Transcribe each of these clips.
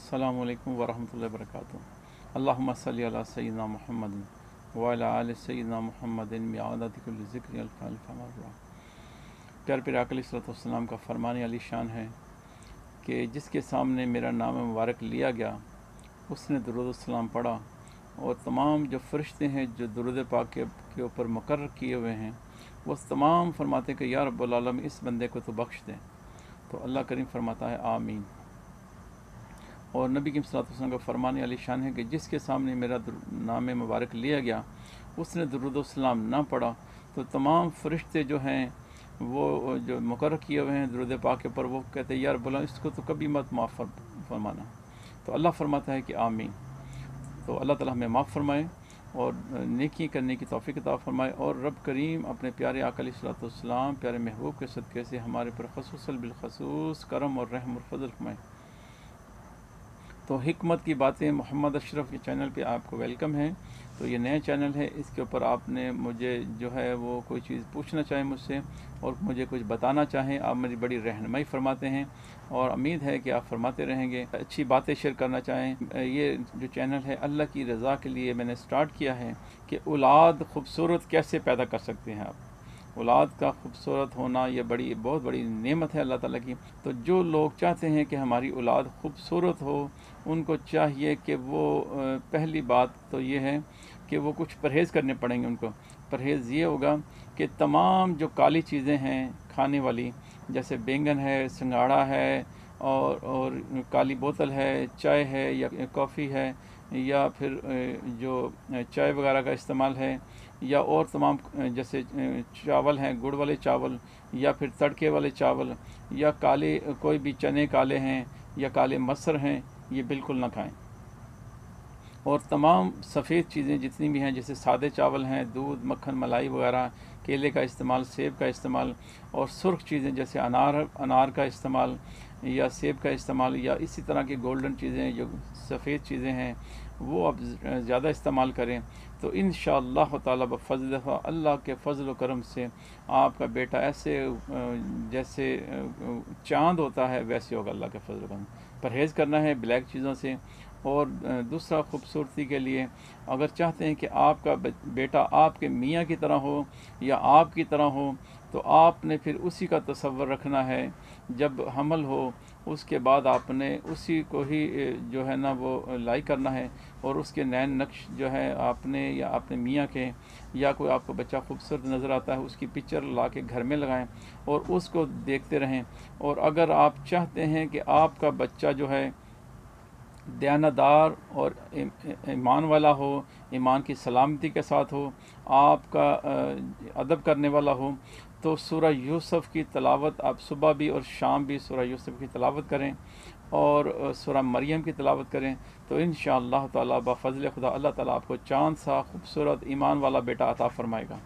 अस्सलामु अलैकुम वरहमतुल्लाहि वबरकातुहू। अल्लाहुम्मा सल्लि अला सय्यिदिना मुहम्मदिन व अला आलि सय्यिदिना मुहम्मदिन बिअददि कुल्लि ज़िक्रिन अल्फ़ अल्फ़ मर्रा। प्यारे प्यारे आका अलैहिस्सलाम का फरमान अली शान है कि जिसके सामने मेरा नाम मुबारक लिया गया उसने दुरूद सलाम पढ़ा और तमाम जो फ़रिश्ते हैं जो दुरूद पाक के ऊपर मुकर्रर किए हुए हैं वो तमाम फरमाते कि या रब्बुल आलमीन इस बंदे को तो बख्श दे। तो अल्लाह करीम फरमाता है आमीन। और नबी की सल्लल्लाहु अलैहि वसल्लम का फरमान अली शान है कि जिसके सामने मेरा नाम मुबारक लिया गया उसने दुरूद सलाम ना पढ़ा तो तमाम फ़रिश्ते जो हैं वो जो मुकर्रर किए हुए हैं दुरूद पाक के ऊपर वो कहते हैं यार बोला इसको तो कभी मत माफ़ फरमाना। तो अल्लाह फरमाता है कि आमीन। तो अल्लाह ताला हमें माफ़ फरमाए और नेकी करने की तौफीक अता फरमाए और रब करीम अपने प्यारे आका अलैहिस्सलातु वस्सलाम प्यारे महबूब के सदक़े से हमारे पर ख़ुसूसन बिलख़ुसूस करम और रहम और फज़ल फरमाए। तो हिकमत की बातें मोहम्मद अशरफ के चैनल पे आपको वेलकम है। तो ये नया चैनल है, इसके ऊपर आपने मुझे जो है वो कोई चीज़ पूछना चाहें मुझसे और मुझे कुछ बताना चाहें, आप मेरी बड़ी रहनुमाई फरमाते हैं और उम्मीद है कि आप फरमाते रहेंगे। अच्छी बातें शेयर करना चाहें, ये जो चैनल है अल्लाह की रज़ा के लिए मैंने स्टार्ट किया है कि औलाद खूबसूरत कैसे पैदा कर सकते हैं आप। औलाद का खूबसूरत होना ये बहुत बड़ी नेमत है अल्लाह ताला की। तो जो लोग चाहते हैं कि हमारी औलाद खूबसूरत हो उनको चाहिए कि वो पहली बात तो ये है कि वो कुछ परहेज़ करने पड़ेंगे उनको। परहेज़ ये होगा कि तमाम जो काली चीज़ें हैं खाने वाली, जैसे बैंगन है, सिंघाड़ा है और काली बोतल है, चाय है या कॉफ़ी है या फिर जो चाय वगैरह का इस्तेमाल है या और तमाम जैसे चावल हैं गुड़ वाले चावल या फिर तड़के वाले चावल या काले कोई भी चने काले हैं या काले मसर हैं, ये बिल्कुल ना खाएं। और तमाम सफ़ेद चीज़ें जितनी भी हैं जैसे सादे चावल हैं, दूध मक्खन मलाई वगैरह, केले का इस्तेमाल, सेब का इस्तेमाल और सुर्ख चीज़ें जैसे अनार का इस्तेमाल या सेब का इस्तेमाल या इसी तरह की गोल्डन चीज़ें जो सफ़ेद चीज़ें हैं वो आप ज़्यादा इस्तेमाल करें तो इंशाअल्लाह ताला बफ़ज़ल अल्लाह के फ़ज़ल व करम से आपका बेटा ऐसे जैसे चाँद होता है वैसे होगा अल्लाह के फ़ज़ल व करम। परहेज़ करना है ब्लैक चीज़ों से। और दूसरा खूबसूरती के लिए अगर चाहते हैं कि आपका बेटा आपके मियाँ की तरह हो या आपकी तरह हो तो आपने फिर उसी का तसव्वुर रखना है। जब हमल हो उसके बाद आपने उसी को ही जो है ना वो लाइक करना है और उसके नैन नक्श जो है आपने या अपने मियाँ के या कोई आपको बच्चा खूबसूरत नज़र आता है उसकी पिक्चर ला के घर में लगाएं और उसको देखते रहें। और अगर आप चाहते हैं कि आपका बच्चा जो है दयानतदार और ईमान वाला हो, ईमान की सलामती के साथ हो, आपका अदब करने वाला हो तो सूरह यूसुफ की तलावत आप सुबह भी और शाम भी सूरह यूसुफ की तलावत करें और सूरह मरियम की तलावत करें तो इंशाअल्लाह ताला बफ़ज़ल खुदा अल्लाह ताला आपको चाँद सा खूबसूरत ईमान वाला बेटा अता फ़रमाएगा।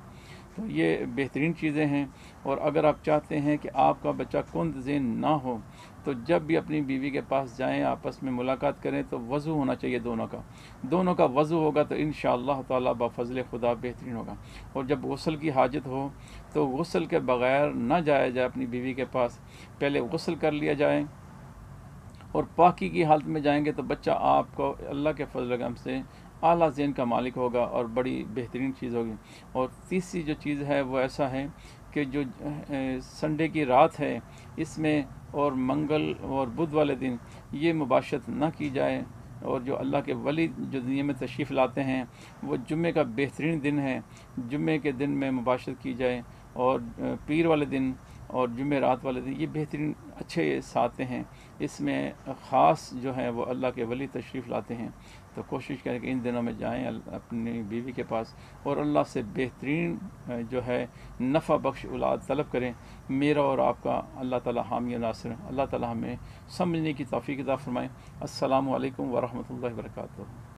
तो ये बेहतरीन चीज़ें हैं। और अगर आप चाहते हैं कि आपका बच्चा कुंद-ज़ेन ना हो तो जब भी अपनी बीवी के पास जाएं आपस में मुलाकात करें तो वज़ू होना चाहिए दोनों का वज़ू होगा तो इंशाअल्लाह ताला बफ़ज़ल खुदा बेहतरीन होगा। और जब गुस्ल की हाजत हो तो गुस्ल के बग़ैर ना जाया जाए अपनी बीवी के पास, पहले गुस्ल कर लिया जाए और पाकी की हालत में जाएंगे तो बच्चा आपको अल्लाह के फज़ल करम से आला ज़हन का मालिक होगा और बड़ी बेहतरीन चीज़ होगी। और तीसरी जो चीज़ है वो ऐसा है कि जो संडे की रात है इसमें और मंगल और बुध वाले दिन ये मुबाशरत ना की जाए। और जो अल्लाह के वली जो दुनिया में तशरीफ़ लाते हैं वो जुम्मे का बेहतरीन दिन है, जुम्मे के दिन में मुबाशरत की जाए। और पीर वाले दिन और जुम्मे रात वाले दिन ये बेहतरीन अच्छे साते हैं, इसमें ख़ास जो है वो अल्लाह के वली तशरीफ़ लाते हैं। तो कोशिश करें कि इन दिनों में जाएं अपनी बीवी के पास और अल्लाह से बेहतरीन जो है नफ़ा बख्श औलाद तलब करें। मेरा और आपका अल्लाह ताला हामी व नासिर। अल्लाह ताला हमें समझने की तौफ़ीक़ अता फ़रमाए। अस्सलामु अलैकुम व रहमतुल्लाहि व बरकातुहू।